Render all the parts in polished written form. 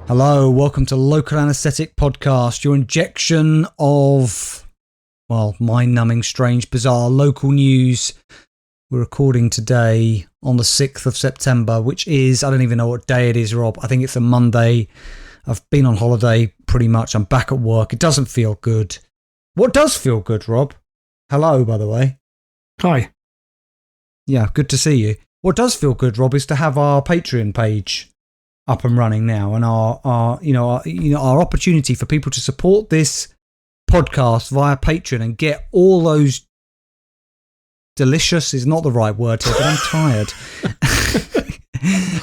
Hello, welcome to Local Anesthetic Podcast, your injection of, well, mind-numbing, strange, bizarre local news. We're recording today on the 6th of September, which is, I don't even know what day it is, Rob. I think it's a Monday. I've been on holiday pretty much. I'm back at work. It doesn't feel good. What does feel good, Rob? Hello, by the way. Hi. Yeah, good to see you. What does feel good, Rob, is to have our Patreon page up and running now, and our opportunity for people to support this podcast via Patreon and get all those delicious is not the right word here, but I'm tired.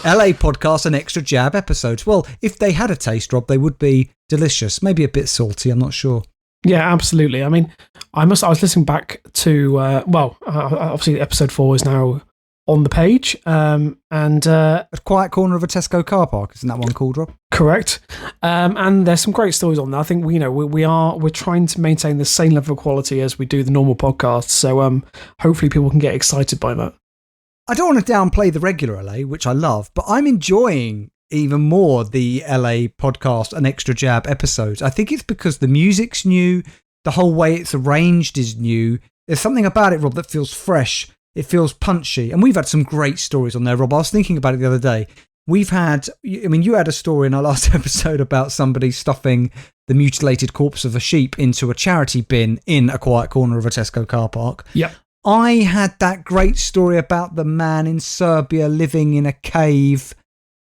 LAPodcast and extra jab episodes. Well, if they had a taste, Rob, they would be delicious. Maybe a bit salty. I'm not sure. Yeah, absolutely. I mean, I was listening back to obviously episode 4 is now on the page, and A Quiet Corner of a Tesco car park, isn't that one called, Rob? Correct. And there's some great stories on there. I think we're trying to maintain the same level of quality as we do the normal podcast. So hopefully people can get excited by that. I don't want to downplay the regular LA, which I love, but I'm enjoying even more the LA podcast and extra jab episodes. I think it's because the music's new, the whole way it's arranged is new. There's something about it, Rob, that feels fresh. It feels punchy. And we've had some great stories on there, Rob. I was thinking about it the other day. You had a story in our last episode about somebody stuffing the mutilated corpse of a sheep into a charity bin in a quiet corner of a Tesco car park. Yep. I had that great story about the man in Serbia living in a cave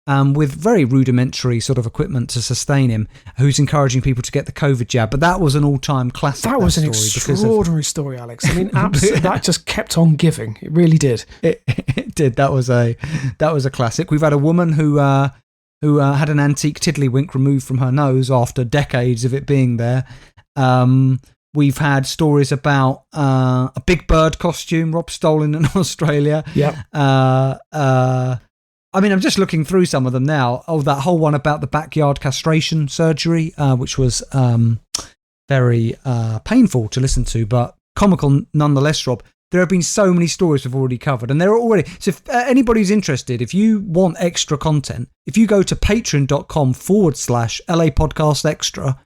with very rudimentary sort of equipment to sustain him, who's encouraging people to get the COVID jab. But that was an all-time classic. That was an extraordinary story, Alex. I mean, absolutely, that just kept on giving. It really did. It did. That was a classic. We've had a woman who had an antique tiddlywink removed from her nose after decades of it being there. We've had stories about a Big Bird costume Rob stolen in Australia. Yeah. I mean, I'm just looking through some of them now. Oh, that whole one about the backyard castration surgery, which was very painful to listen to, but comical nonetheless, Rob. There have been so many stories we've already covered, and they're already... So if anybody's interested, if you want extra content, if you go to patreon.com/LAPodcast extra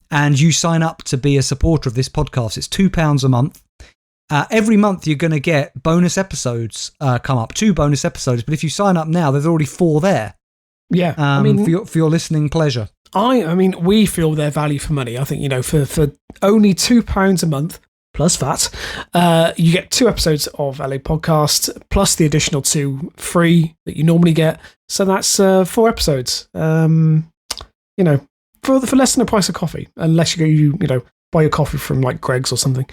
and you sign up to be a supporter of this podcast, it's £2 a month. Every month you're going to get bonus episodes come up, 2 bonus episodes. But if you sign up now, there's already 4 there. Yeah, for your listening pleasure. I mean, we feel their value for money. I think, for only £2 a month plus VAT, you get 2 episodes of LA Podcast plus the additional 2 free that you normally get. So that's 4 episodes. For less than the price of coffee, unless you buy your coffee from like Greg's or something.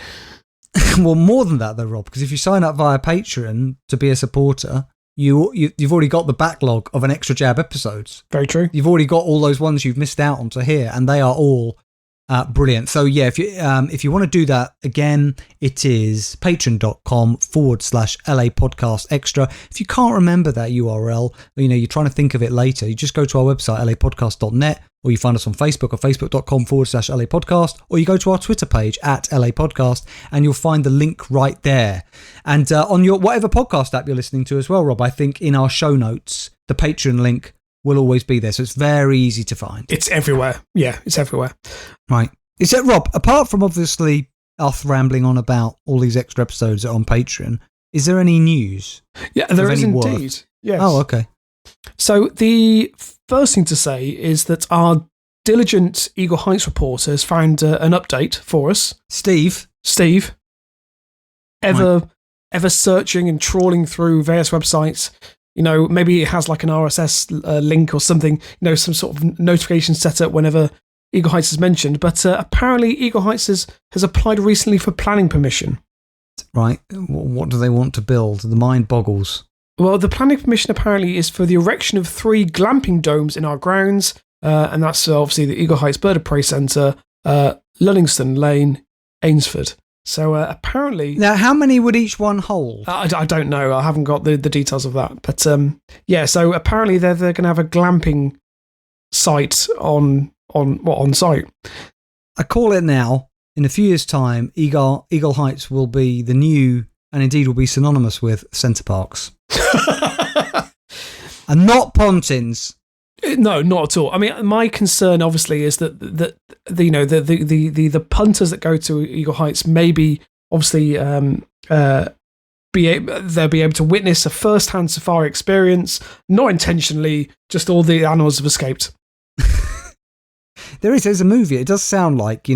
Well, more than that though, Rob, because if you sign up via Patreon to be a supporter, you've already got the backlog of an extra jab episodes. Very true. You've already got all those ones you've missed out on to hear, and they are all brilliant. So yeah, if you want to do that again, it is patreon.com/LAPodcast extra. If you can't remember that URL, you're trying to think of it later, you just go to our website, lapodcast.net, or you find us on Facebook at facebook.com/LAPodcast, or you go to our Twitter page at LAPodcast, and you'll find the link right there. And on your whatever podcast app you're listening to as well, Rob, I think in our show notes, the Patreon link will always be there. So it's very easy to find. It's everywhere. Yeah, it's everywhere. Right. Is that, Rob, apart from obviously us rambling on about all these extra episodes that are on Patreon, is there any news? Yeah, there is indeed. Yes. Oh, okay. So the first thing to say is that our diligent Eagle Heights reporter has found an update for us. Steve. Ever searching and trawling through various websites. Maybe it has like an RSS link or something, some sort of notification set up whenever Eagle Heights is mentioned. But apparently Eagle Heights has applied recently for planning permission. Right. What do they want to build? The mind boggles. Well, the planning permission apparently is for the erection of 3 glamping domes in our grounds. And that's obviously the Eagle Heights Bird of Prey Centre, Luddingston Lane, Ainsford. So apparently... Now, how many would each one hold? I don't know. I haven't got the details of that. But so apparently they're going to have a glamping site on site. I call it now. In a few years' time, Eagle Heights will be the new, and indeed will be synonymous with, Centre Parks. And not Pontins. No, not at all. I mean, my concern obviously is that the punters that go to Eagle Heights maybe obviously they'll be able to witness a first-hand safari experience, not intentionally, just all the animals have escaped. There's a movie. It does sound like,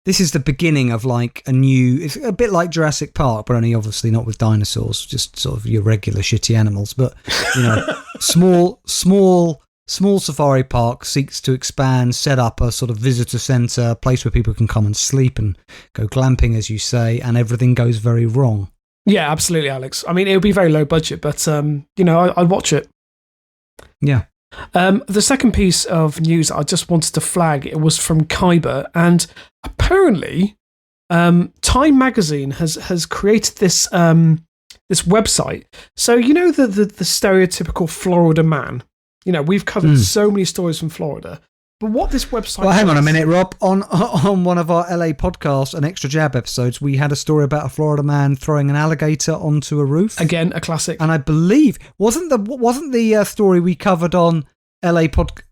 this is the beginning of like it's a bit like Jurassic Park, but only obviously not with dinosaurs, just sort of your regular shitty animals. But, small safari park seeks to expand, set up a sort of visitor centre, a place where people can come and sleep and go glamping, as you say, and everything goes very wrong. Yeah, absolutely, Alex. I mean, it would be very low budget, but, I'd watch it. Yeah. The second piece of news I just wanted to flag, it was from Khyber, and apparently Time Magazine has created this this website. So the stereotypical Florida man. We've covered so many stories from Florida, but what this website... Well, hang on a minute, Rob. On one of our LA podcasts, an Extra Jab episodes, we had a story about a Florida man throwing an alligator onto a roof. Again, a classic. And I believe wasn't the story we covered on LA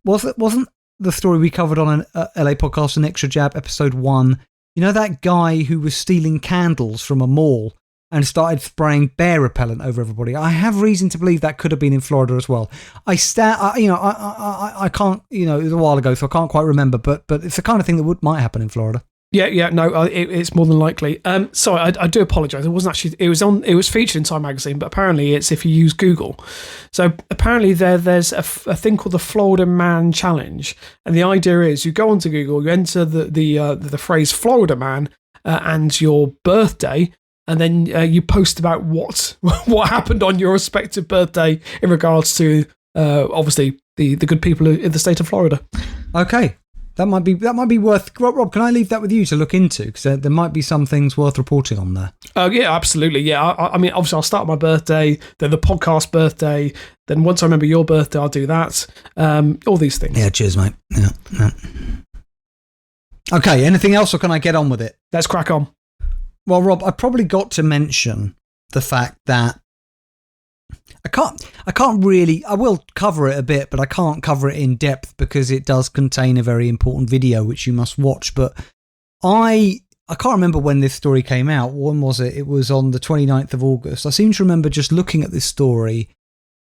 wasn't the story we covered on an LA podcast, an Extra Jab episode 1? That guy who was stealing candles from a mall and started spraying bear repellent over everybody. I have reason to believe that could have been in Florida as well. I can't, it was a while ago, so I can't quite remember, but it's the kind of thing that might happen in Florida. Yeah, no, it's more than likely. Sorry, I do apologise. It wasn't actually. It was featured in Time Magazine, but apparently it's if you use Google. So apparently there's a thing called the Florida Man Challenge, and the idea is you go onto Google, you enter the phrase Florida Man and your birthday, and then you post about what happened on your respective birthday in regards to obviously the good people in the state of Florida. Okay. That might be worth... Rob, can I leave that with you to look into? Because there might be some things worth reporting on there. Yeah, absolutely. Yeah, I mean, obviously, I'll start my birthday, then the podcast birthday, then once I remember your birthday, I'll do that. All these things. Yeah, cheers, mate. Yeah. Okay, anything else, or can I get on with it? Let's crack on. Well, Rob, I probably got to mention the fact that I can't really, I will cover it a bit, but I can't cover it in depth because it does contain a very important video which you must watch. But I can't remember when this story came out. When was it? It was on the 29th of August. I seem to remember just looking at this story,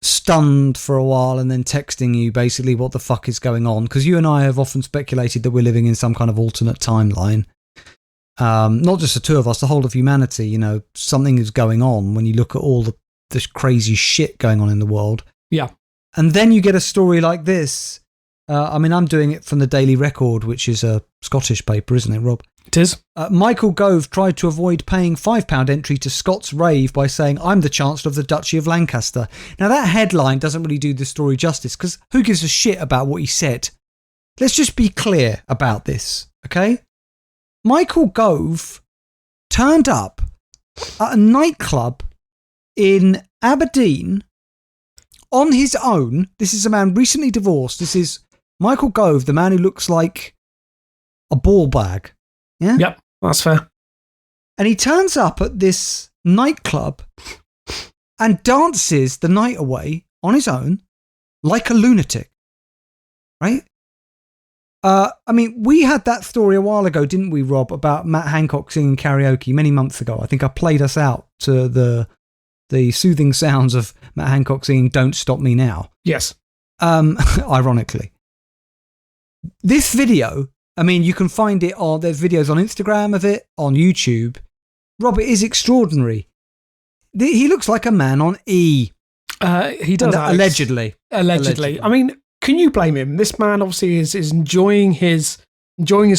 stunned for a while, and then texting you basically what the fuck is going on. Because you and I have often speculated that we're living in some kind of alternate timeline. Not just the two of us, the whole of humanity. Something is going on when you look at all this crazy shit going on in the world. Yeah. And then you get a story like this. I'm doing it from the Daily Record, which is a Scottish paper, isn't it, Rob? It is. Michael Gove tried to avoid paying £5 entry to Scott's rave by saying, "I'm the Chancellor of the Duchy of Lancaster." Now, that headline doesn't really do the story justice, because who gives a shit about what he said? Let's just be clear about this, okay? Michael Gove turned up at a nightclub in Aberdeen on his own. This is a man recently divorced. This is Michael Gove, the man who looks like a ball bag. Yeah? Yep, that's fair. And he turns up at this nightclub and dances the night away on his own like a lunatic. Right? We had that story a while ago, didn't we, Rob, about Matt Hancock singing karaoke many months ago. I think I played us out to the soothing sounds of Matt Hancock singing "Don't Stop Me Now." Yes. Ironically. This video, you can find it there's videos on Instagram of it, on YouTube. Rob, it is extraordinary. He looks like a man on E. He does. Allegedly. I mean, can you blame him? This man obviously is enjoying his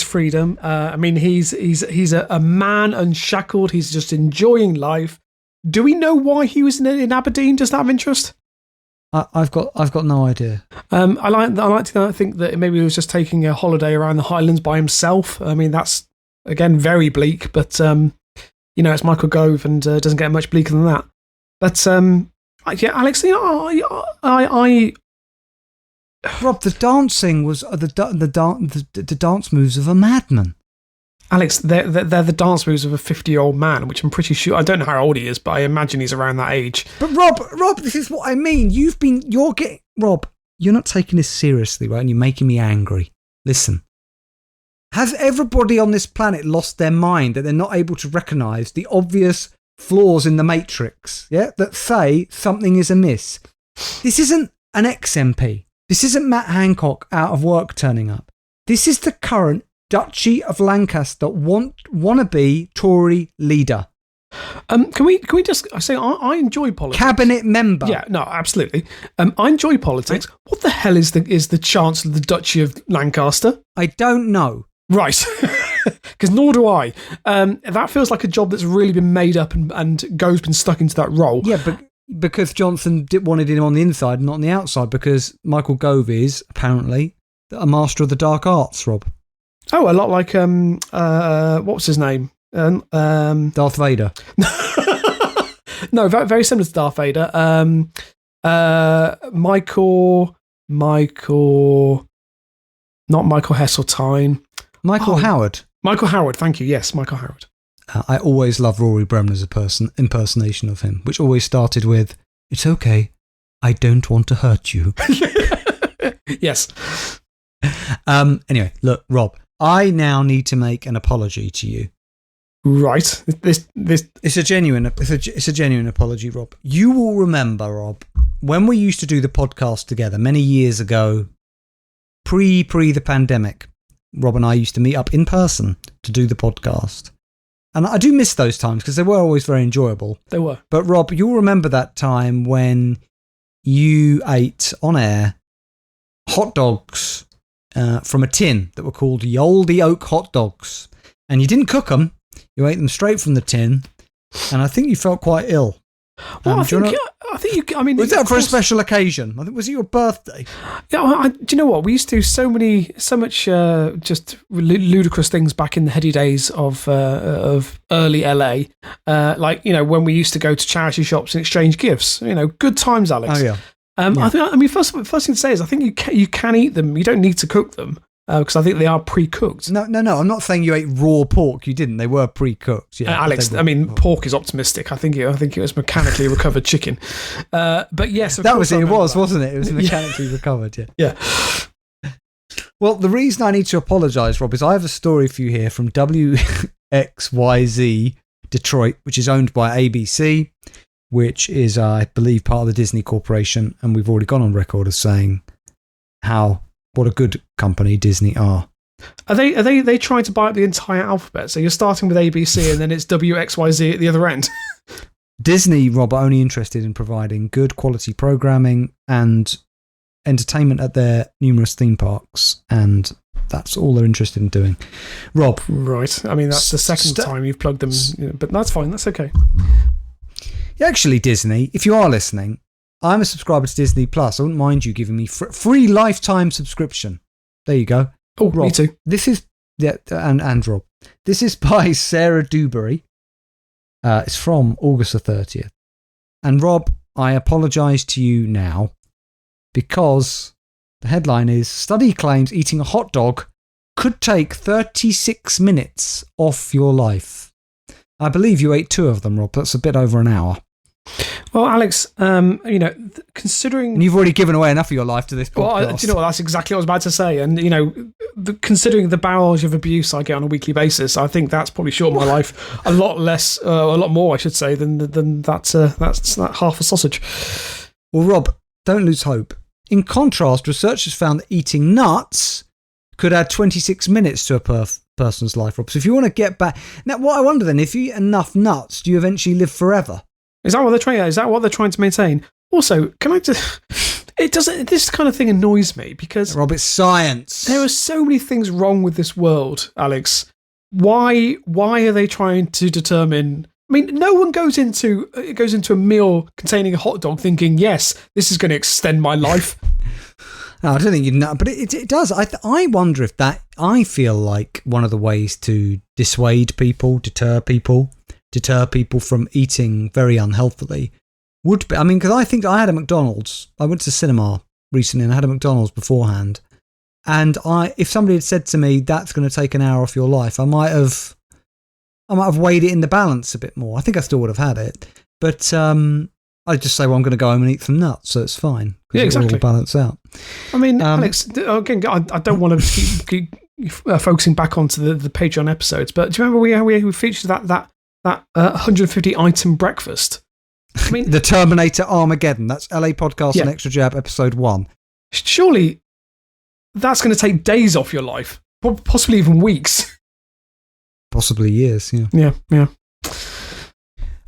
freedom. He's a man unshackled. He's just enjoying life. Do we know why he was in Aberdeen? Just out of interest? I've got no idea. I like to think that maybe he was just taking a holiday around the Highlands by himself. I mean, that's again very bleak, but it's Michael Gove and doesn't get much bleaker than that. But yeah, Alex, I Rob, the dancing was the dance moves of a madman. Alex, they're the dance moves of a 50-year-old man, which I'm pretty sure, I don't know how old he is, but I imagine he's around that age. But Rob, this is what I mean. Rob, you're not taking this seriously, right? And you're making me angry. Listen. Has everybody on this planet lost their mind that they're not able to recognise the obvious flaws in the matrix, yeah, that say something is amiss? This isn't an ex-MP. This isn't Matt Hancock out of work turning up. This is the current Duchy of Lancaster wannabe Tory leader. Can we just say I enjoy politics? Cabinet member. Yeah, no, absolutely. I enjoy politics. What the hell is the Chancellor of the Duchy of Lancaster? I don't know. Right. Because nor do I. That feels like a job that's really been made up and Go's been stuck into that role. Yeah, but because Johnson wanted him on the inside, not on the outside, because Michael Gove is apparently a master of the dark arts, Rob. Oh, a lot like what was his name? Darth Vader. No, very, very similar to Darth Vader. Michael, not Michael Heseltine. Michael Howard. Michael Howard, thank you. Yes, Michael Howard. I always love Rory Bremner's impersonation of him, which always started with, "It's okay, I don't want to hurt you." Yes. Anyway, look, Rob, I now need to make an apology to you. Right. It's a genuine apology, Rob. You will remember, Rob, when we used to do the podcast together many years ago, pre the pandemic. Rob and I used to meet up in person to do the podcast. And I do miss those times because they were always very enjoyable. They were. But Rob, you'll remember that time when you ate on air hot dogs from a tin that were called the Oldie Oak hot dogs. And you didn't cook them. You ate them straight from the tin. And I think you felt quite ill. Well, I think you. I mean, was that for a special occasion? I think was it your birthday? Yeah. Do you know what? We used to do so much just ludicrous things back in the heady days of early LA. Like when we used to go to charity shops and exchange gifts. Good times, Alex. Oh yeah. First thing to say is I think you can eat them. You don't need to cook them. Because I think they are pre-cooked. No. I'm not saying you ate raw pork. You didn't. They were pre-cooked. Yeah, Alex. Pork is optimistic. I think it was mechanically recovered chicken. But yes, that was it. It was, wasn't it? It was mechanically recovered. Yeah. Yeah. Well, the reason I need to apologise, Rob, is I have a story for you here from WXYZ Detroit, which is owned by ABC, which is, I believe, part of the Disney Corporation, and we've already gone on record as saying what a good company Disney are. Are they trying to buy up the entire alphabet? So you're starting with ABC and then it's WXYZ at the other end. Disney, Rob, are only interested in providing good quality programming and entertainment at their numerous theme parks, and that's all they're interested in doing. Rob. Right. I mean, that's the second time you've plugged them, but that's fine. That's okay. Actually, Disney, if you are listening, I'm a subscriber to Disney Plus. I wouldn't mind you giving me free lifetime subscription. There you go. Oh, Rob, me too. This is and Rob. This is by Sarah Dewberry. It's from August the 30th. And Rob, I apologise to you now because the headline is "Study claims eating a hot dog could take 36 minutes off your life." I believe you ate 2 of them, Rob. That's a bit over an hour. Well, Alex, considering... And you've already given away enough of your life to this podcast. Well, do you know what? That's exactly what I was about to say. And, considering the barrage of abuse I get on a weekly basis, I think that's probably shortened my life a lot more, I should say, than that's that half a sausage. Well, Rob, don't lose hope. In contrast, researchers found that eating nuts could add 26 minutes to a person's life, Rob. So if you want to get back... Now, what I wonder then, if you eat enough nuts, do you eventually live forever? Is that what they're trying? Is that what they're trying to maintain? Also, can I just? It doesn't. This kind of thing annoys me because Rob, it's science. There are so many things wrong with this world, Alex. Why are they trying to determine? I mean, no one goes into a meal containing a hot dog thinking, "Yes, this is going to extend my life." No, I don't think you'd know, but it does. I wonder if that. I feel like one of the ways to dissuade people, deter people from eating very unhealthily would be, because I think I had a McDonald's. I went to cinema recently and I had a McDonald's beforehand. And if somebody had said to me, that's going to take an hour off your life, I might have weighed it in the balance a bit more. I think I still would have had it. But I just say, well, I'm going to go home and eat some nuts, so it's fine. Yeah, exactly. It'll all balance out. I mean, Alex, again, I don't want to keep focusing back onto the Patreon episodes, but do you remember we featured that 150 item breakfast? I mean, the Terminator Armageddon. That's LA Podcast and Extra Jab episode 1. Surely that's going to take days off your life, possibly even weeks. Possibly years, yeah. Yeah.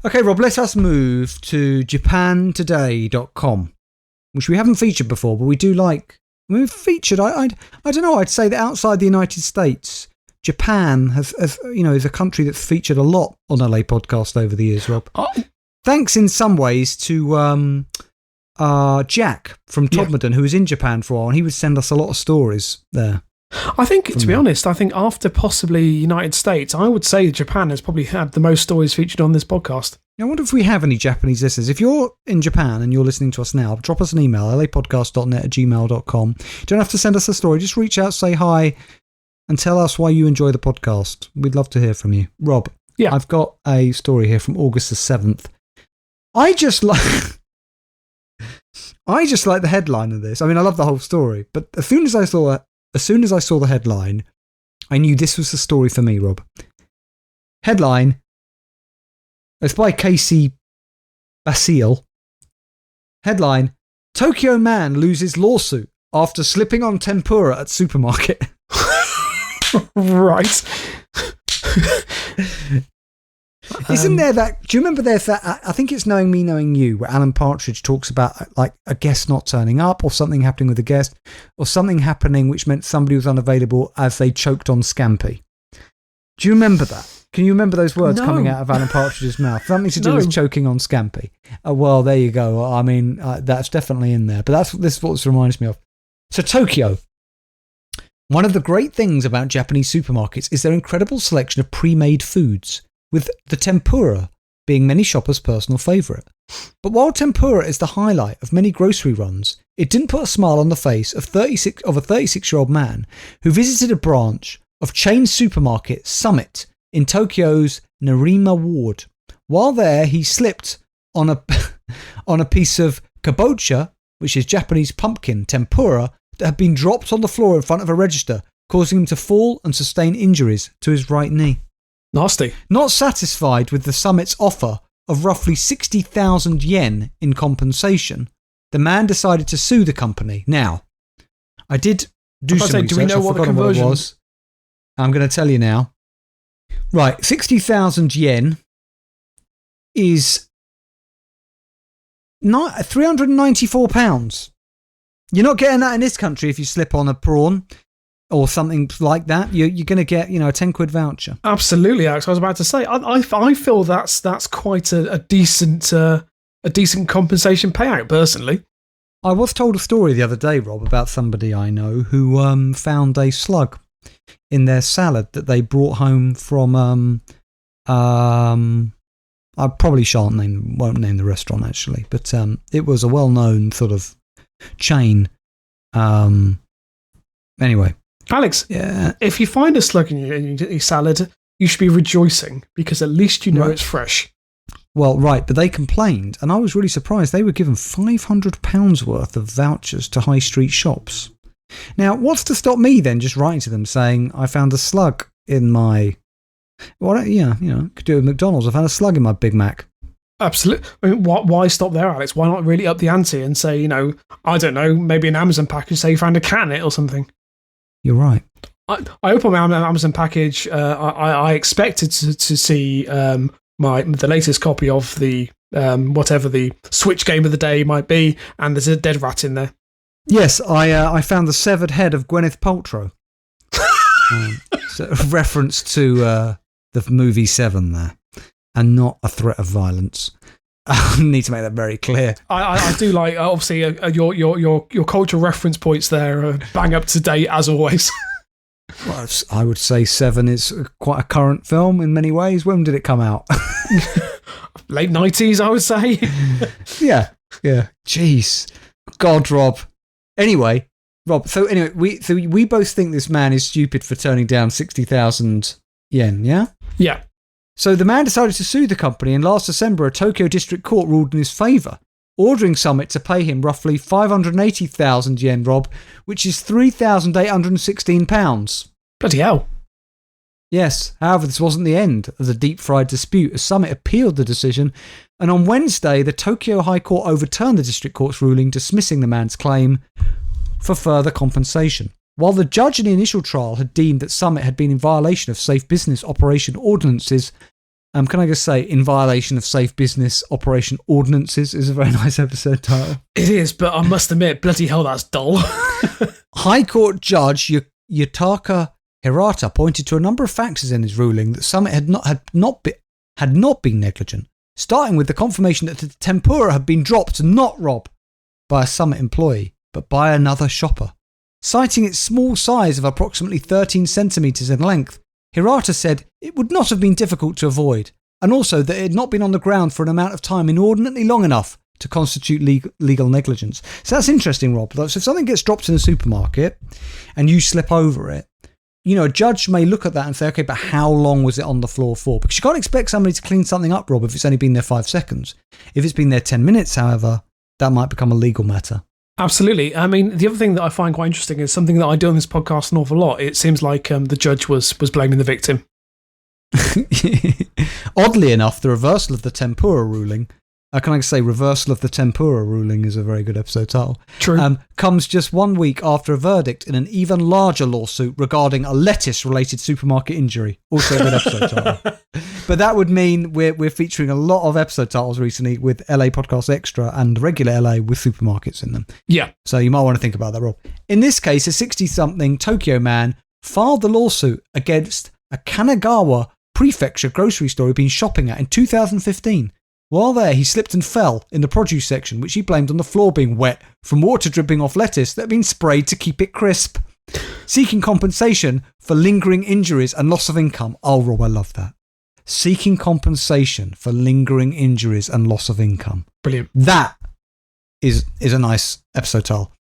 Okay, Rob, let us move to japantoday.com, which we haven't featured before, but we do like. We've featured, I don't know, I'd say that outside the United States, Japan has is a country that's featured a lot on LA Podcast over the years, Rob. Thanks in some ways to Jack from Todmorden, who was in Japan for a while, and he would send us a lot of stories there. I think, to be honest, after possibly United States, I would say Japan has probably had the most stories featured on this podcast. I wonder if we have any Japanese listeners. If you're in Japan and you're listening to us now, drop us an email, lapodcast.net@gmail.com. You don't have to send us a story. Just reach out, say hi, and tell us why you enjoy the podcast. We'd love to hear from you. Rob, I've got a story here from August the 7th. I just like the headline of this. I mean, I love the whole story, but as soon as I saw the headline, I knew this was the story for me, Rob. Headline. It's by Casey Basile. Headline: Tokyo man loses lawsuit after slipping on tempura at supermarket. Right. Isn't there that? Do you remember there's that? I think it's Knowing Me, Knowing You, where Alan Partridge talks about like a guest not turning up, or something happening with a guest, or something happening which meant somebody was unavailable as they choked on scampi. Do you remember that? Can you remember those words coming out of Alan Partridge's mouth? Something to do with choking on scampi. Well, there you go. I mean, that's definitely in there. But this is what this reminds me of. So Tokyo. One of the great things about Japanese supermarkets is their incredible selection of pre-made foods, with the tempura being many shoppers' personal favourite. But while tempura is the highlight of many grocery runs, it didn't put a smile on the face of a 36-year-old man who visited a branch of chain supermarket Summit in Tokyo's Nerima ward. While there, he slipped on a piece of kabocha, which is Japanese pumpkin tempura, that had been dropped on the floor in front of a register, causing him to fall and sustain injuries to his right knee. Nasty. Not satisfied with the Summit's offer of roughly 60,000 yen in compensation, the man decided to sue the company. Now, I did do some research. Do we know what the conversion was? I'm going to tell you now. Right, 60,000 yen is not £394. You're not getting that in this country if you slip on a prawn or something like that. You're going to get, a £10 voucher. Absolutely, Alex. I was about to say, I feel that's quite a decent compensation payout, personally. I was told a story the other day, Rob, about somebody I know who found a slug in their salad that they brought home from I probably won't name the restaurant actually, but it was a well-known sort of chain. Anyway, Alex, if you find a slug in your salad, you should be rejoicing because at least you know it's fresh. Well, right, but they complained, and I was really surprised. They were given £500 worth of vouchers to high street shops. Now, what's to stop me then just writing to them saying, I found a slug in my... could do it with McDonald's. I found a slug in my Big Mac. Absolutely. I mean, why stop there, Alex? Why not really up the ante and say, I don't know, maybe an Amazon package, say you found a cat in it or something? You're right. I opened my Amazon package. I expected to see the latest copy of the whatever the Switch game of the day might be, and there's a dead rat in there. Yes, I found the severed head of Gwyneth Paltrow. So a reference to the movie Seven there, and not a threat of violence. I need to make that very clear. I do like, obviously, your cultural reference points there are bang up to date as always. Well, I would say Seven is quite a current film in many ways. When did it come out? Late 90s, I would say. Yeah. Jeez. God, Rob. Anyway, Rob, we both think this man is stupid for turning down 60,000 yen, yeah? Yeah. So the man decided to sue the company, and last December a Tokyo district court ruled in his favour, ordering Summit to pay him roughly 580,000 yen, Rob, which is £3,816. Bloody hell. Yes, however, this wasn't the end of the deep-fried dispute, as Summit appealed the decision, and on Wednesday, the Tokyo High Court overturned the district court's ruling, dismissing the man's claim for further compensation. While the judge in the initial trial had deemed that Summit had been in violation of safe business operation ordinances, can I just say, in violation of safe business operation ordinances is a very nice episode title. It is, but I must admit, bloody hell, that's dull. High Court Judge Yutaka Hirata pointed to a number of factors in his ruling that Summit had not been negligent, starting with the confirmation that the tempura had been dropped, not Rob, by a Summit employee, but by another shopper. Citing its small size of approximately 13 centimetres in length, Hirata said it would not have been difficult to avoid, and also that it had not been on the ground for an amount of time inordinately long enough to constitute legal negligence. So that's interesting, Rob. So if something gets dropped in a supermarket and you slip over it, a judge may look at that and say, okay, but how long was it on the floor for? Because you can't expect somebody to clean something up, Rob, if it's only been there 5 seconds. If it's been there 10 minutes, however, that might become a legal matter. Absolutely. I mean, the other thing that I find quite interesting is something that I do on this podcast an awful lot. It seems like the judge was blaming the victim. Oddly enough, the reversal of the tempura ruling, can I say reversal of the tempura ruling is a very good episode title. True. Comes just 1 week after a verdict in an even larger lawsuit regarding a lettuce-related supermarket injury. Also a good episode title. But that would mean we're featuring a lot of episode titles recently with LAPodcast Extra and regular LA with supermarkets in them. Yeah. So you might want to think about that, Rob. In this case, a 60-something Tokyo man filed the lawsuit against a Kanagawa prefecture grocery store he'd been shopping at in 2015. While there, he slipped and fell in the produce section, which he blamed on the floor being wet from water dripping off lettuce that had been sprayed to keep it crisp. Seeking compensation for lingering injuries and loss of income. Oh, Rob, I love that. Seeking compensation for lingering injuries and loss of income. Brilliant. That is a nice episode title.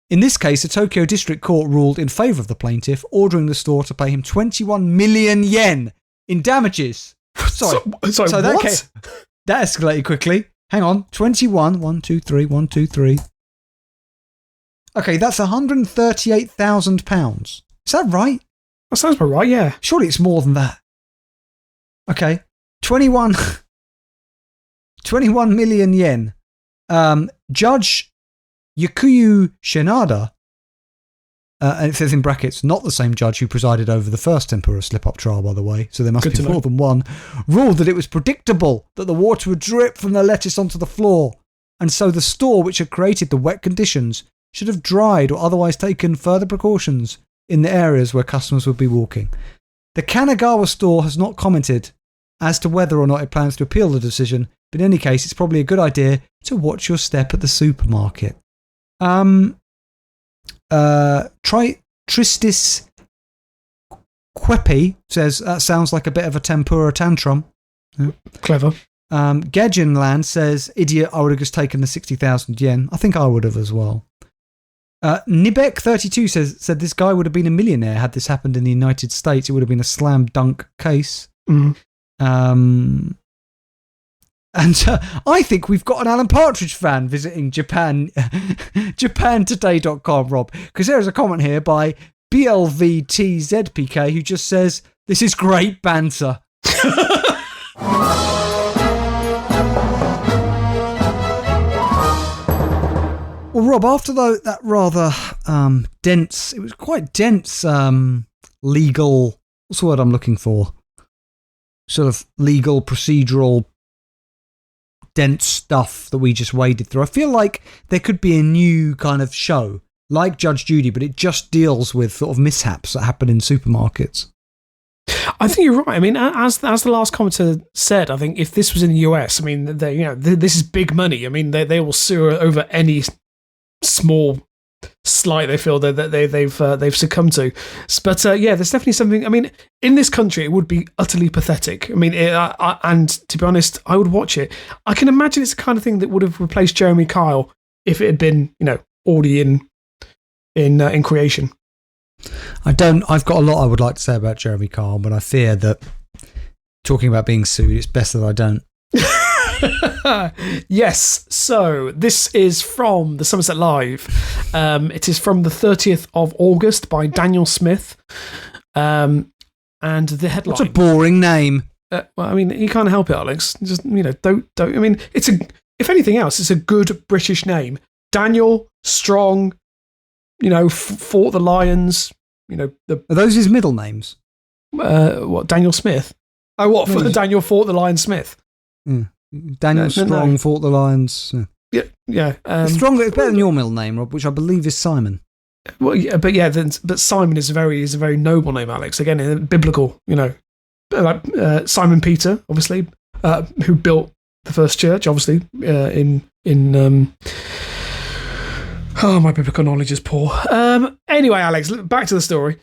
In this case, the Tokyo District Court ruled in favour of the plaintiff, ordering the store to pay him 21 million yen in damages. Sorry, what? That escalated quickly. Hang on. 21. 1, 2, 3. 1, 2, 3. Okay, that's £138,000. Is that right? That sounds about right, yeah. Surely it's more than that. Okay. 21 million yen. Judge Yakuyu Shinada, and it says in brackets, not the same judge who presided over the first tempura slip-up trial, by the way, so there must be more than one, ruled that it was predictable that the water would drip from the lettuce onto the floor, and so the store which had created the wet conditions should have dried or otherwise taken further precautions in the areas where customers would be walking. The Kanagawa store has not commented as to whether or not it plans to appeal the decision, but in any case, it's probably a good idea to watch your step at the supermarket. Tristis Quepi says, that sounds like a bit of a tempura tantrum. Yeah. Clever. Gejinland says, idiot, I would have just taken the 60,000 yen. I think I would have as well. Nibek32 said this guy would have been a millionaire had this happened in the United States. It would have been a slam dunk case. Mm. And I think we've got an Alan Partridge fan visiting Japan, japantoday.com, Rob, because there is a comment here by BLVTZPK who just says, this is great banter. Well, Rob, after that rather dense, it was quite dense legal, what's the word I'm looking for? Sort of legal, procedural, dense stuff that we just waded through. I feel like there could be a new kind of show, like Judge Judy, but it just deals with sort of mishaps that happen in supermarkets. I think you're right. I mean, as the last commenter said, I think if this was in the US, I mean, this is big money. I mean, they will sue over any small slight they feel that they've succumbed to. But yeah, there's definitely something. I mean, in this country, it would be utterly pathetic. I mean, and to be honest, I would watch it. I can imagine it's the kind of thing that would have replaced Jeremy Kyle if it had been, already in creation. I've got a lot I would like to say about Jeremy Kyle, but I fear that talking about being sued, it's best that I don't. Yes, so this is from the Somerset Live. It is from the 30th of August by Daniel Smith. And the headline... What's a boring name? Well, I mean, you can't help it, Alex. Just, don't. I mean, if anything else, it's a good British name. Daniel, strong, fought the lions, Are those his middle names? What, Daniel Smith? Oh, what, for Daniel fought the lion Smith? Yeah. Daniel Strong fought the lions. Yeah. Strong, it's better than your middle name, Rob, which I believe is Simon. Well, yeah, but Simon is a very noble name, Alex. Again, biblical, like Simon Peter, obviously, who built the first church, obviously, my biblical knowledge is poor. Anyway, Alex, back to the story.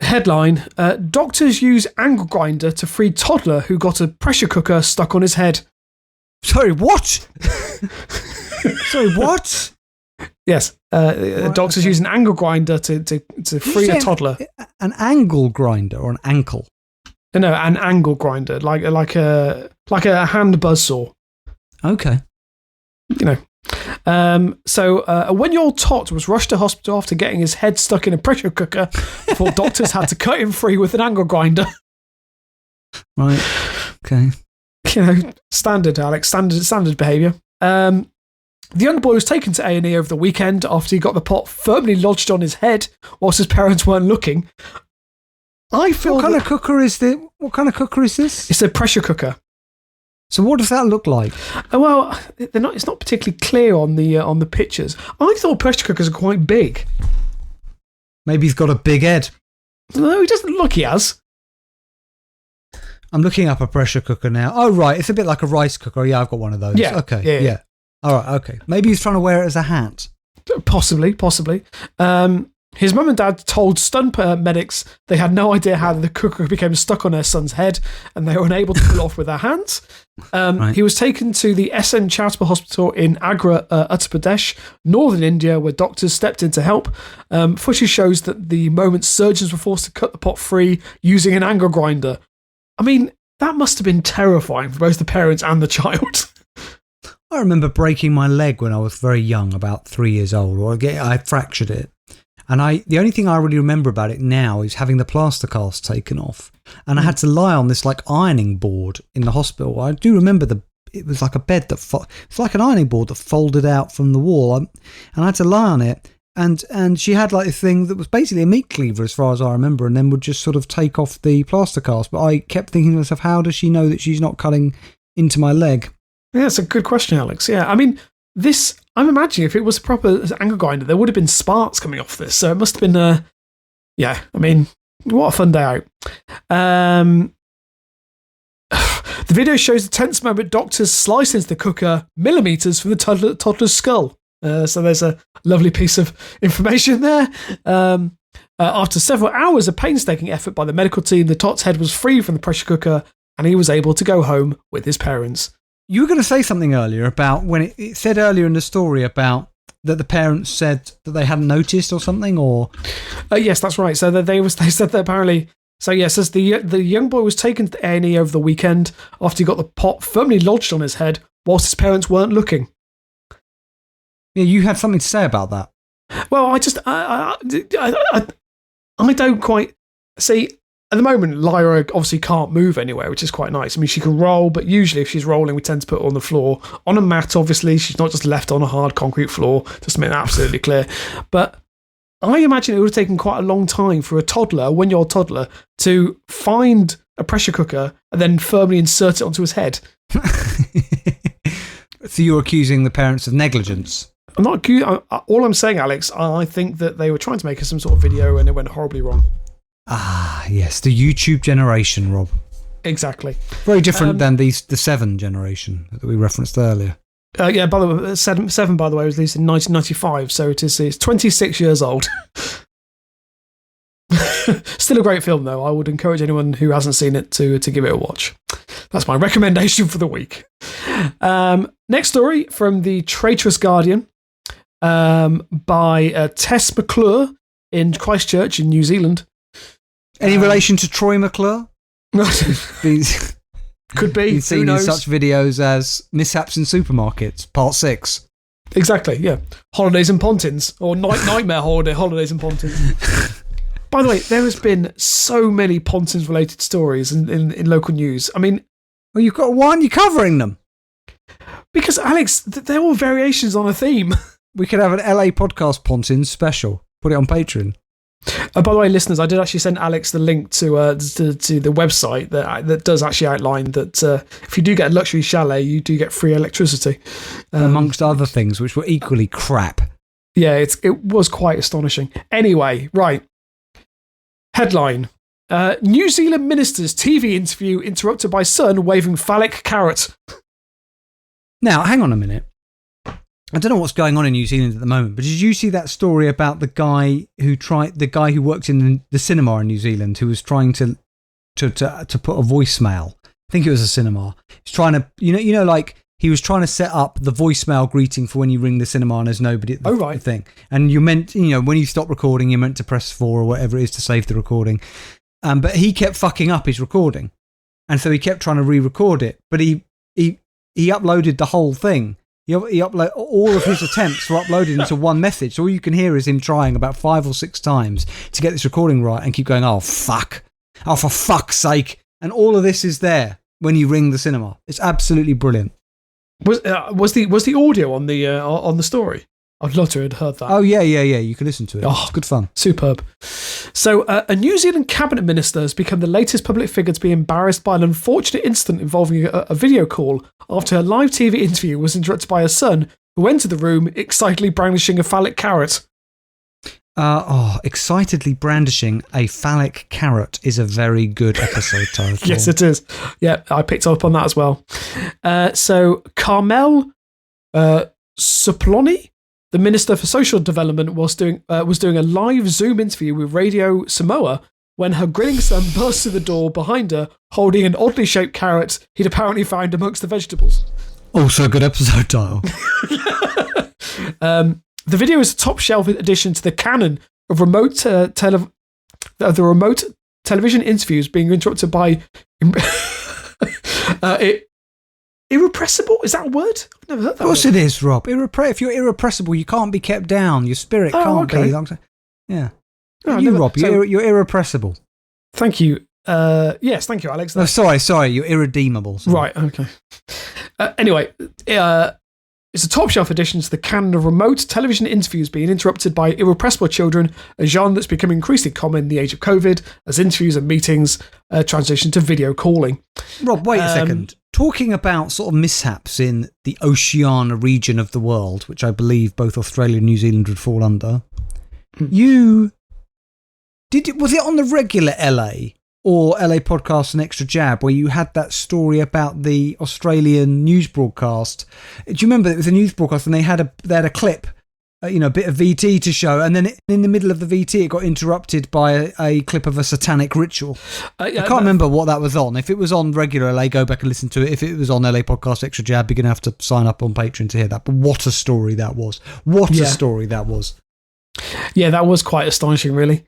Headline, doctors use angle grinder to free toddler who got a pressure cooker stuck on his head. Sorry, what? Sorry, what? Yes, doctors use an angle grinder to free a toddler. An angle grinder or an ankle? No, an angle grinder, like a hand buzzsaw. Okay. So a 1-year-old tot was rushed to hospital after getting his head stuck in a pressure cooker before doctors had to cut him free with an angle grinder. Right. Okay. Standard, Alex. Standard behaviour. The young boy was taken to A&E over the weekend after he got the pot firmly lodged on his head whilst his parents weren't looking. What kind of cooker is this? It's a pressure cooker. So what does that look like? Well, it's not particularly clear on the pictures. I thought pressure cookers are quite big. Maybe he's got a big head. No, he doesn't look he has. I'm looking up a pressure cooker now. Oh, right. It's a bit like a rice cooker. Yeah, I've got one of those. Yeah. Okay. Yeah. All right. Okay. Maybe he's trying to wear it as a hat. Possibly. His mum and dad told stun medics they had no idea how the cooker became stuck on their son's head and they were unable to pull it off with their hands. Right. He was taken to the SN Charitable Hospital in Agra, Uttar Pradesh, northern India, where doctors stepped in to help. Footage shows that the moment surgeons were forced to cut the pot free using an angle grinder. I mean, that must have been terrifying for both the parents and the child. I remember breaking my leg when I was very young, about 3 years old, or I fractured it. And the only thing I really remember about it now is having the plaster cast taken off. And I had to lie on this like ironing board in the hospital. I do remember it was like a bed it's like an ironing board that folded out from the wall. And I had to lie on it. And she had like a thing that was basically a meat cleaver as far as I remember, and then would just sort of take off the plaster cast. But I kept thinking to myself, how does she know that she's not cutting into my leg? Yeah, that's a good question, Alex. Yeah, I mean, I'm imagining if it was a proper angle grinder, there would have been sparks coming off this. So it must have been, I mean, what a fun day out. The video shows the tense moment doctors slice into the cooker millimetres from the toddler's skull. So there's a lovely piece of information there. After several hours of painstaking effort by the medical team, the tot's head was free from the pressure cooker and he was able to go home with his parents. You were going to say something earlier about when it said earlier in the story about that the parents said that they hadn't noticed or something, or yes, that's right. So that they said that apparently. So yes, as the young boy was taken to A&E over the weekend after he got the pot firmly lodged on his head whilst his parents weren't looking. Yeah, you had something to say about that. Well, I don't quite see. At the moment, Lyra obviously can't move anywhere, which is quite nice. I mean, she can roll, but usually if she's rolling, we tend to put her on the floor. On a mat, obviously. She's not just left on a hard concrete floor, just to make that absolutely clear. But I imagine it would have taken quite a long time for a 1-year-old toddler, to find a pressure cooker and then firmly insert it onto his head. So you're accusing the parents of negligence? I'm not. All I'm saying, Alex, I think that they were trying to make us some sort of video and it went horribly wrong. Ah, yes, the YouTube generation, Rob. Exactly. Very different than the 7 generation that we referenced earlier. Yeah, by the way, 7, by the way, was released in 1995, so it's 26 years old. Still a great film, though. I would encourage anyone who hasn't seen it to give it a watch. That's my recommendation for the week. Next story from the Traitorous Guardian by Tess McClure in Christchurch in New Zealand. Any relation to Troy McClure? Could be. He's seen Who in knows? such videos as Mishaps in Supermarkets, Part 6. Exactly, yeah. Holidays and Pontins, or Nightmare Holidays and Pontins. By the way, there has been so many Pontins-related stories in local news. I mean... Well, you've got one, you're covering them. Because, Alex, they're all variations on a theme. We could have an LA podcast Pontins special. Put it on Patreon. By the way, listeners, I did actually send Alex the link to the website that does actually outline that if you do get a luxury chalet, you do get free electricity. Amongst other things, which were equally crap. Yeah, it was quite astonishing. Anyway, right. Headline. New Zealand minister's TV interview interrupted by son waving phallic carrot. Now, hang on a minute. I don't know what's going on in New Zealand at the moment, but did you see that story about the guy who worked in the cinema in New Zealand who was trying to put a voicemail? I think it was a cinema. He's trying to, like he was trying to set up the voicemail greeting for when you ring the cinema and there's nobody at the thing. And you meant, when you stop recording, you're meant to press 4 or whatever it is to save the recording. But he kept fucking up his recording, and so he kept trying to re-record it. But he uploaded the whole thing. He upload all of his attempts were uploaded into one message. So all you can hear is him trying about 5 or 6 times to get this recording right and keep going, oh, fuck. Oh, for fuck's sake. And all of this is there when you ring the cinema. It's absolutely brilliant. Was the audio on the story? I'd love to have heard that. Oh, yeah. You can listen to it. It's good fun. Superb. So, a New Zealand cabinet minister has become the latest public figure to be embarrassed by an unfortunate incident involving a video call after her live TV interview was interrupted by her son, who entered the room excitedly brandishing a phallic carrot. Excitedly brandishing a phallic carrot is a very good episode title. Yes, it is. Yeah, I picked up on that as well. So, Carmel Soploni, the Minister for Social Development, was doing a live Zoom interview with Radio Samoa when her grinning son burst through the door behind her, holding an oddly shaped carrot he'd apparently found amongst the vegetables. Also a good episode title. The video is a top-shelf addition to the canon of remote television interviews being interrupted by irrepressible. Is that a word? I've never heard that. Of course it is, Rob. If you're irrepressible, you can't be kept down. Your spirit can't be. Yeah. Rob, you're irrepressible. Thank you. Yes, thank you, Alex. Sorry, you're irredeemable. Sorry. Right, okay. Anyway, it's a top-shelf addition to the canon of remote television interviews being interrupted by irrepressible children, a genre that's becoming increasingly common in the age of COVID, as interviews and meetings transition to video calling. Rob, wait a second. Talking about sort of mishaps in the Oceania region of the world, which I believe both Australia and New Zealand would fall under, was it on the regular LA or LA Podcast and Extra Jab where you had that story about the Australian news broadcast? Do you remember it was a news broadcast and they had a clip, a bit of VT to show, and then in the middle of the VT it got interrupted by a clip of a satanic ritual. I can't remember what that was on. If it was on regular LA, go back and listen to it. If it was on LA Podcast Extra Jab, you're going to have to sign up on Patreon to hear that. But what a story that was. A story that was. Yeah, that was quite astonishing, really.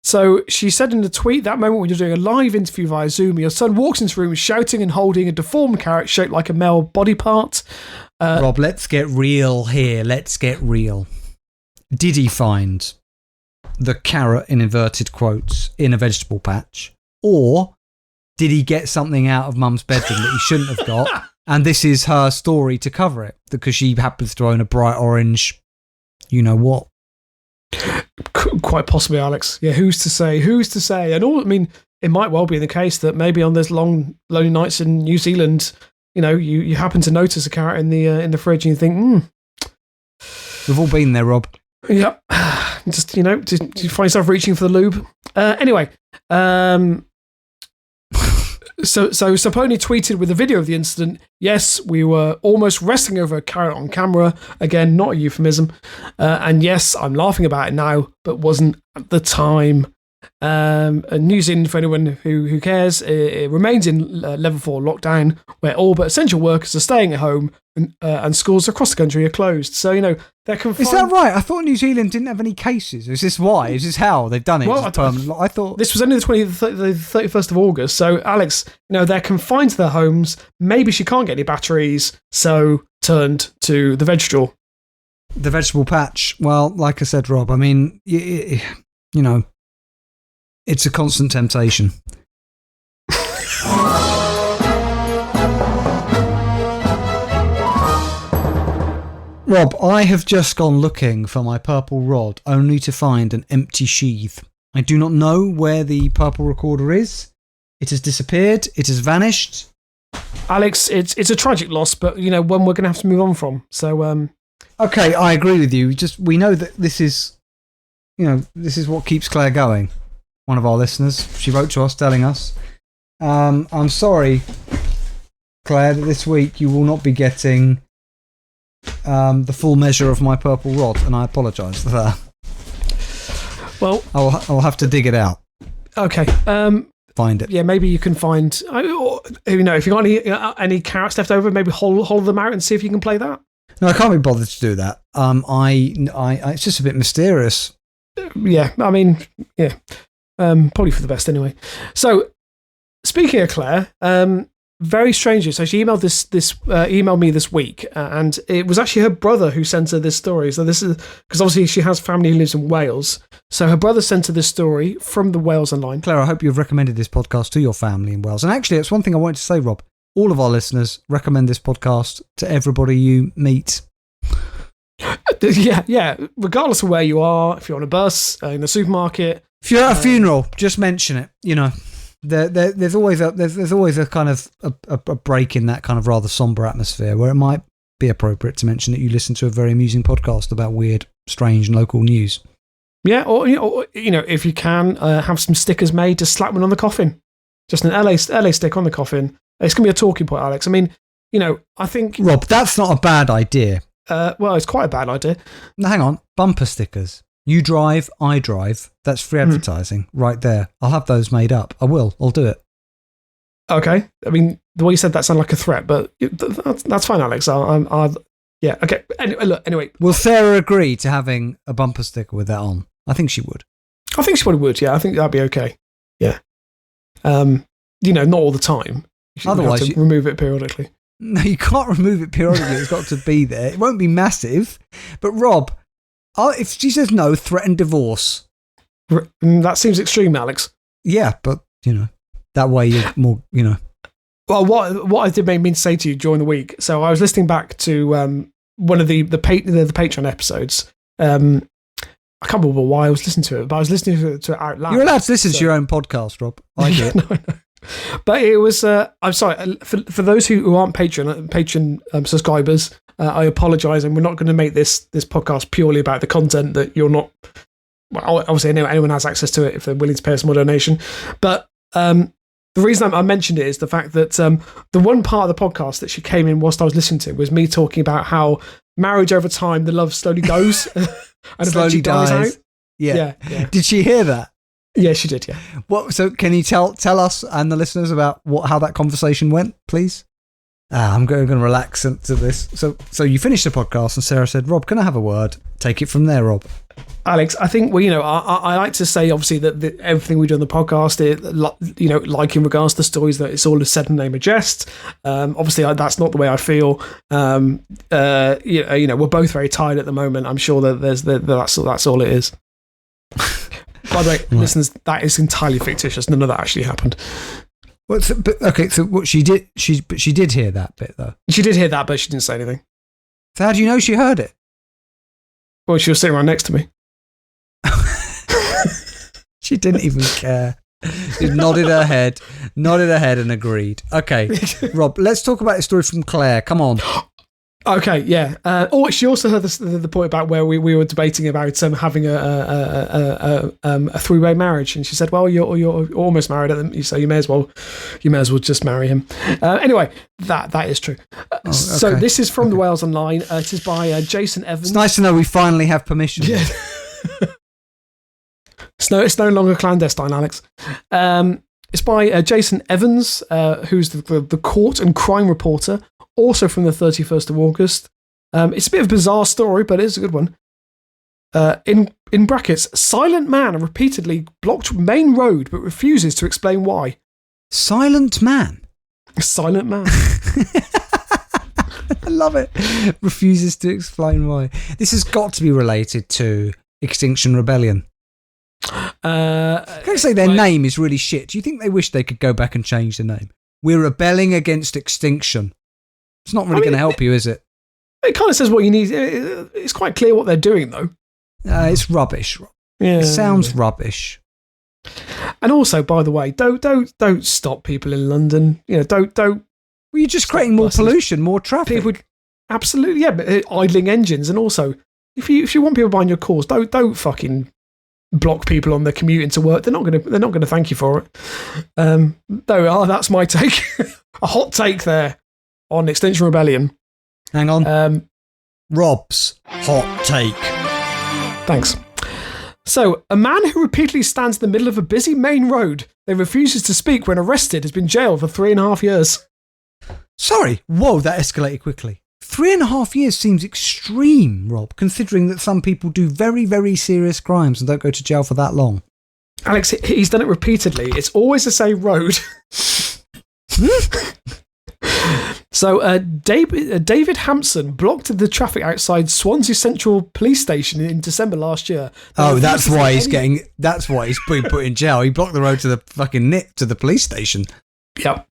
So she said in the tweet, that moment when you're doing a live interview via Zoom, your son walks into the room shouting and holding a deformed carrot shaped like a male body part. Rob, let's get real here. Let's get real. Did he find the carrot, in inverted quotes, in a vegetable patch? Or did he get something out of mum's bedroom that he shouldn't have got? And this is her story to cover it because she happens to own a bright orange, you know what? Quite possibly, Alex. Yeah, who's to say? And it might well be the case that maybe on those long, lonely nights in New Zealand, you happen to notice a carrot in the fridge and you think, We've all been there, Rob. Yep. Just, do you find yourself reaching for the lube? Anyway, So Saponi tweeted with a video of the incident, yes, we were almost wrestling over a carrot on camera. Again, not a euphemism. And yes, I'm laughing about it now, but wasn't at the time. New Zealand, for anyone who cares, it remains in level 4 lockdown, where all but essential workers are staying at home, and schools across the country are closed. So, they're confined. Is that right? I thought New Zealand didn't have any cases. Is this why? Is this how they've done it? Well, I thought this was only the 31st of August. So, Alex, they're confined to their homes. Maybe she can't get any batteries, so turned to the vegetable. The vegetable patch. Well, like I said, Rob, I mean, it's a constant temptation. Rob, I have just gone looking for my purple rod, only to find an empty sheath. I do not know where the purple recorder is. It has disappeared. It has vanished. Alex, it's a tragic loss, but one we're going to have to move on from. So, okay, I agree with you. We know that this is what keeps Claire going. One of our listeners, she wrote to us telling us, I'm sorry, Claire, that this week you will not be getting the full measure of my purple rod, and I apologise for that. Well, I'll have to dig it out. Okay. Find it. Yeah, maybe you can find. If you got any carrots left over, maybe hold them out and see if you can play that. No, I can't be bothered to do that. It's just a bit mysterious. Yeah, I mean, yeah. Probably for the best anyway. So, speaking of Claire, very strangely, so she emailed me this week, and it was actually her brother who sent her this story. So this is because obviously she has family who lives in Wales. So her brother sent her this story from the Wales Online. Claire, I hope you've recommended this podcast to your family in Wales. And actually, it's one thing I wanted to say, Rob. All of our listeners recommend this podcast to everybody you meet. Yeah. Regardless of where you are, if you're on a bus, in the supermarket. If you're at a funeral, just mention it. There's always a kind of a break in that kind of rather somber atmosphere where it might be appropriate to mention that you listen to a very amusing podcast about weird, strange local news. Yeah, or if you can have some stickers made, just slap one on the coffin, just an LA stick on the coffin. It's gonna be a talking point, Alex. I mean, I think Rob, that's not a bad idea. Well, it's quite a bad idea. Now, hang on, bumper stickers. You drive, I drive. That's free advertising right there. I'll have those made up. I'll do it. Okay. I mean, the way you said that sounded like a threat, but that's fine, Alex. Yeah, okay. Anyway. Will Sarah agree to having a bumper sticker with that on? I think she would. I think she probably would, yeah. I think that'd be okay. Yeah. Not all the time. Otherwise, you remove it periodically. No, you can't remove it periodically. It's got to be there. It won't be massive. But Rob, if she says no, threaten divorce. That seems extreme, Alex. Yeah, but, that way you're more, Well, what I did mean to say to you during the week, so I was listening back to one of the Patreon episodes. I can't remember why I was listening to it, but I was listening to it out loud. You're allowed to listen to your own podcast, Rob. I do. No, I know. But it was, I'm sorry, for those who aren't Patreon subscribers, I apologise, and we're not going to make this podcast purely about the content that you're not. Well, obviously, anyone has access to it if they're willing to pay a small donation. But the reason I mentioned it is the fact that the one part of the podcast that she came in whilst I was listening to was me talking about how marriage over time, the love slowly goes and slowly dies out. Yeah. Did she hear that? Yeah, she did. Yeah. What? So can you tell us and the listeners about how that conversation went, please? I'm going to relax into this. So you finished the podcast, and Sarah said, "Rob, can I have a word?" Take it from there, Rob. Alex, I think I like to say obviously that everything we do on the podcast, like in regards to stories, that it's all a said and name a jest. Obviously, that's not the way I feel. We're both very tired at the moment. I'm sure that that's all it is. By the way, right. Listeners, that is entirely fictitious. None of that actually happened. So what she did hear that bit though. She did hear that, but she didn't say anything. So how do you know she heard it? Well, she was sitting right next to me. She didn't even care. She nodded her head and agreed. Okay, Rob, let's talk about the story from Claire. Come on. Okay, yeah. She also heard the point about where we were debating about having a three-way marriage, and she said, "Well, you're almost married, so you may as well just marry him." Anyway, that is true. Okay. So this is from the Wales Online. It is by Jason Evans. It's nice to know we finally have permission. Yeah. It's no longer clandestine, Alex. It's by Jason Evans, who's the court and crime reporter, also from the 31st of August. It's a bit of a bizarre story, but it's a good one. In brackets, silent man repeatedly blocked main road but refuses to explain why. Silent man? Silent man. I love it. Refuses to explain why. This has got to be related to Extinction Rebellion. Can I say their name is really shit? Do you think they wish they could go back and change the name? We're rebelling against extinction. It's not really going to help you, is it? It kind of says what you need. It's quite clear what they're doing, though. It's rubbish. Yeah, it sounds rubbish. And also, by the way, don't stop people in London. Don't. Well, you're just creating more pollution, more traffic. People would, absolutely, yeah. But idling engines, and also, if you want people buying your cars, don't fucking block people on their commute into work. They're not gonna thank you for it. There we are. That's my take. A hot take there on Extinction Rebellion. Hang on. Rob's hot take. Thanks. So, a man who repeatedly stands in the middle of a busy main road, then refuses to speak when arrested, has been jailed for 3.5 years. Sorry. Whoa, that escalated quickly. 3.5 years seems extreme, Rob, considering that some people do very, very serious crimes and don't go to jail for that long. Alex, he's done it repeatedly. It's always the same road. So, David Hampson blocked the traffic outside Swansea Central Police Station in December last year. That's why he's being put in jail. He blocked the road to the fucking to the police station. Yep.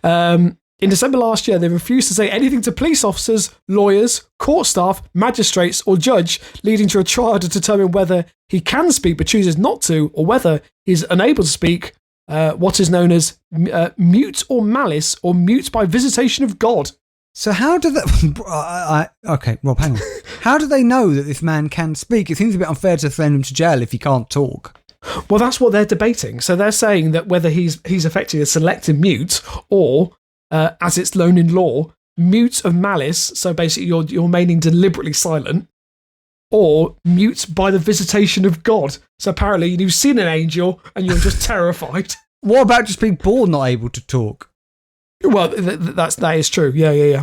In December last year, they refused to say anything to police officers, lawyers, court staff, magistrates, or judge, leading to a trial to determine whether he can speak but chooses not to, or whether he's unable to speak. What is known as mute or malice, or mute by visitation of God. So how do they... okay, Rob, hang on. How do they know that this man can speak? It seems a bit unfair to send him to jail if he can't talk. Well, that's what they're debating. So they're saying that whether he's effectively a selective mute, or, as it's known in law, mute of malice, so basically you're remaining deliberately silent, or mute by the visitation of God. So apparently you've seen an angel and you're just terrified. What about just being born not able to talk? Well, that is true. Yeah.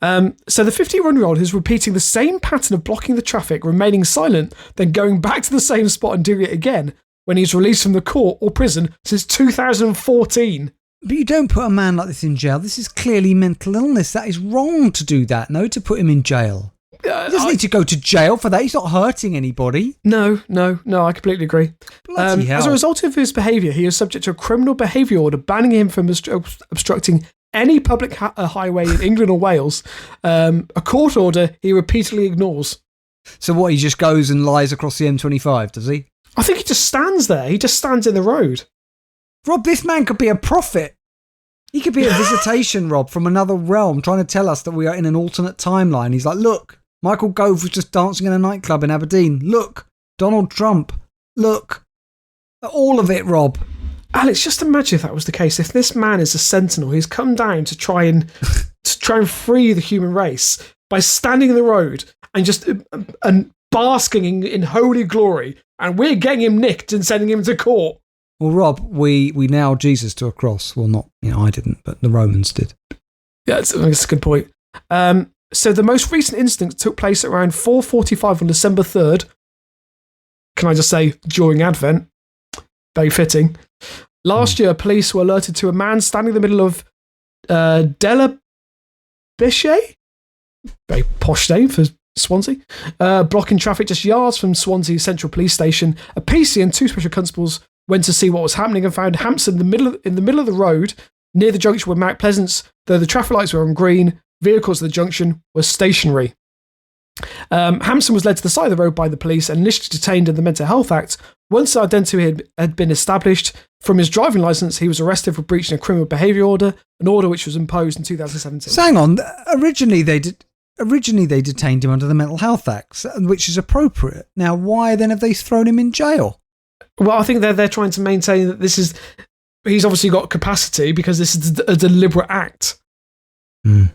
So the 51-year-old is repeating the same pattern of blocking the traffic, remaining silent, then going back to the same spot and doing it again when he's released from the court or prison since 2014. But you don't put a man like this in jail. This is clearly mental illness. That is wrong to do that. No, to put him in jail. He doesn't need to go to jail for that. He's not hurting anybody. No, I completely agree. Bloody hell. As a result of his behaviour, he is subject to a criminal behaviour order banning him from obstructing any public highway in England or Wales. A court order he repeatedly ignores. So what, he just goes and lies across the M25, does he? I think he just stands there. He just stands in the road. Rob, this man could be a prophet. He could be a visitation, Rob, from another realm, trying to tell us that we are in an alternate timeline. He's like, look, Michael Gove was just dancing in a nightclub in Aberdeen. Look, Donald Trump. Look. All of it, Rob. Alex, just imagine if that was the case. If this man is a sentinel, he's come down to try and free the human race by standing in the road and basking in holy glory, and we're getting him nicked and sending him to court. Well, Rob, we nailed Jesus to a cross. Well, not, I didn't, but the Romans did. Yeah, that's a good point. So the most recent incident took place at around 4:45 on December 3rd. Can I just say, during Advent? Very fitting. Last year, police were alerted to a man standing in the middle of Delabichet, very posh name for Swansea, blocking traffic just yards from Swansea Central Police Station. A PC and 2 special constables went to see what was happening and found Hampson in the middle of the road near the junction with Mount Pleasance. Though the traffic lights were on green, vehicles at the junction were stationary. Hampson was led to the side of the road by the police and initially detained under the Mental Health Act. Once the identity had been established from his driving licence, he was arrested for breaching a criminal behaviour order, an order which was imposed in 2017. So hang on, originally they detained him under the Mental Health Act, which is appropriate. Now, why then have they thrown him in jail? Well, I think they're trying to maintain that he's obviously got capacity because this is a deliberate act. He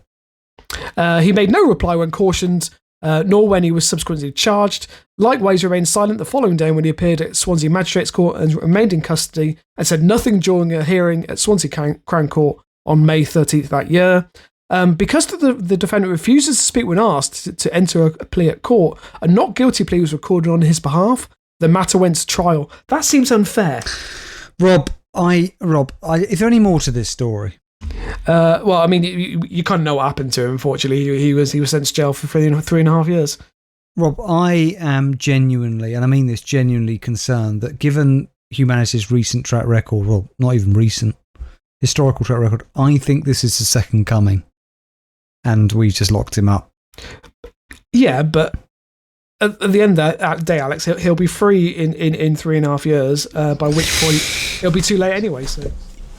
made no reply when cautioned nor when he was subsequently charged. Likewise, remained silent the following day when he appeared at Swansea Magistrates Court and remained in custody, and said nothing during a hearing at Swansea Crown Court on May 13th that year. Because the defendant refuses to speak when asked to enter a plea at court, a not guilty plea was recorded on his behalf. The matter went to trial. That seems unfair. Rob, is there any more to this story? Well, I mean, you kind of know what happened to him. Unfortunately, he was sent to jail for 3.5 years. Rob, I am genuinely, and I mean this genuinely, concerned that given humanity's recent track record, well, not even recent, historical track record, I think this is the second coming, and we just locked him up. Yeah, but at the end of that day, Alex, he'll be free in 3.5 years. By which point it'll be too late anyway. So.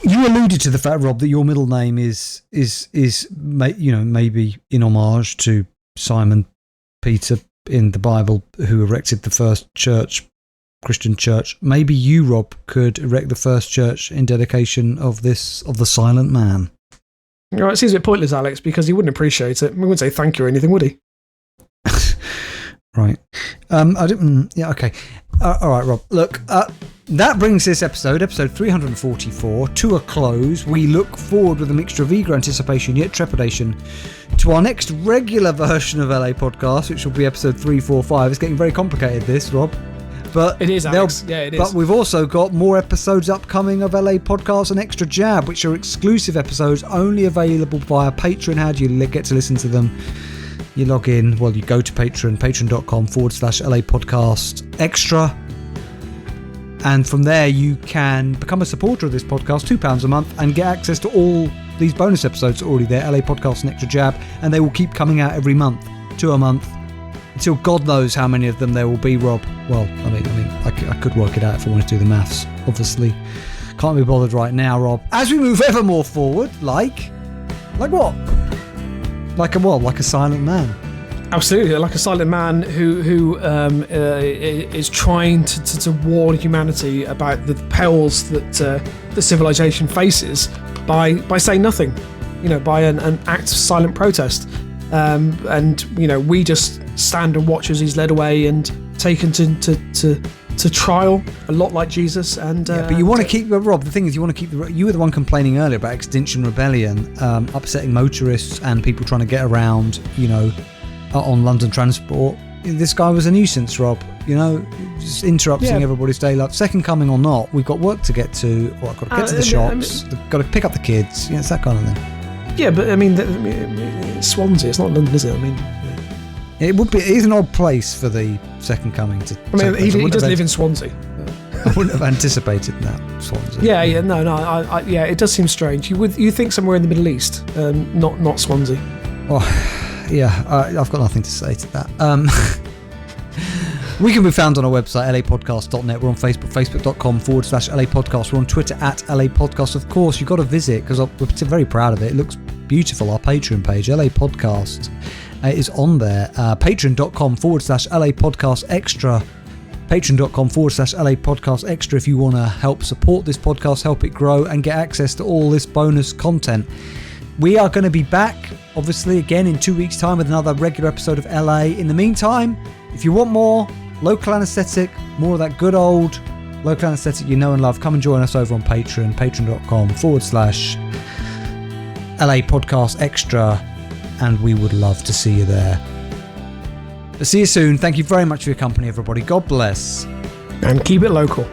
You alluded to the fact, Rob, that your middle name is maybe in homage to Simon Peter in the Bible, who erected the first Christian church. Maybe you, Rob, could erect the first church in dedication of the silent man. Right, it seems a bit pointless, Alex, because he wouldn't appreciate it. He wouldn't say thank you or anything, would he? Right. Okay. All right, Rob. Look, that brings this episode 344, to a close. We look forward with a mixture of eager anticipation yet trepidation to our next regular version of LA Podcast, which will be episode 345. It's getting very complicated, this, Rob. But it is, Alex. Yeah, it is. But we've also got more episodes upcoming of LA Podcast and Extra Jab, which are exclusive episodes only available via Patreon. How do you get to listen to them? You log in, you go to Patreon, patreon.com/LAPodcast extra. And from there, you can become a supporter of this podcast, £2 a month, and get access to all these bonus episodes already there, LA Podcast and Extra Jab. And they will keep coming out every month, 2 a month, until God knows how many of them there will be, Rob. Well, I mean, I could work it out if I wanted to do the maths, obviously. Can't be bothered right now, Rob. As we move ever more forward, like what? Like a silent man. Absolutely, like a silent man who is trying to warn humanity about the perils that the civilization faces by saying nothing, by an act of silent protest. And we just stand and watch as he's led away and taken to trial, a lot like Jesus. And but you want to keep Rob. The thing is, you want to keep you were the one complaining earlier about Extinction Rebellion, upsetting motorists and people trying to get around, on London transport. This guy was a nuisance, Rob. Just interrupting everybody's day life. Second coming or not, we've got work to get to. Or I've got to get to the shops. Got to pick up the kids. It's that kind of thing. Yeah, but I mean, it's Swansea. It's not London, is it? I mean, it would be. It is an odd place for the second coming to. I mean, he does live in Swansea. I wouldn't have anticipated that, Swansea. Yeah, no. Yeah, it does seem strange. You think somewhere in the Middle East, not Swansea. Oh, yeah. I've got nothing to say to that. We can be found on our website, lapodcast.net. We're on Facebook, facebook.com/LAPodcast. We're on Twitter @LAPodcast. Of course, you've got to visit because we're very proud of it. It looks beautiful. Our Patreon page, LA Podcast, is on there. Patreon.com/LAPodcast extra. Patreon.com/LAPodcast extra if you want to help support this podcast, help it grow, and get access to all this bonus content. We are going to be back, obviously, again in 2 weeks' time with another regular episode of LA. In the meantime, if you want more local anaesthetic, more of that good old local anaesthetic you know and love, come and join us over on Patreon, patreon.com/LAPodcast extra, and we would love to see you there. But see you soon. Thank you very much for your company, everybody. God bless. And keep it local.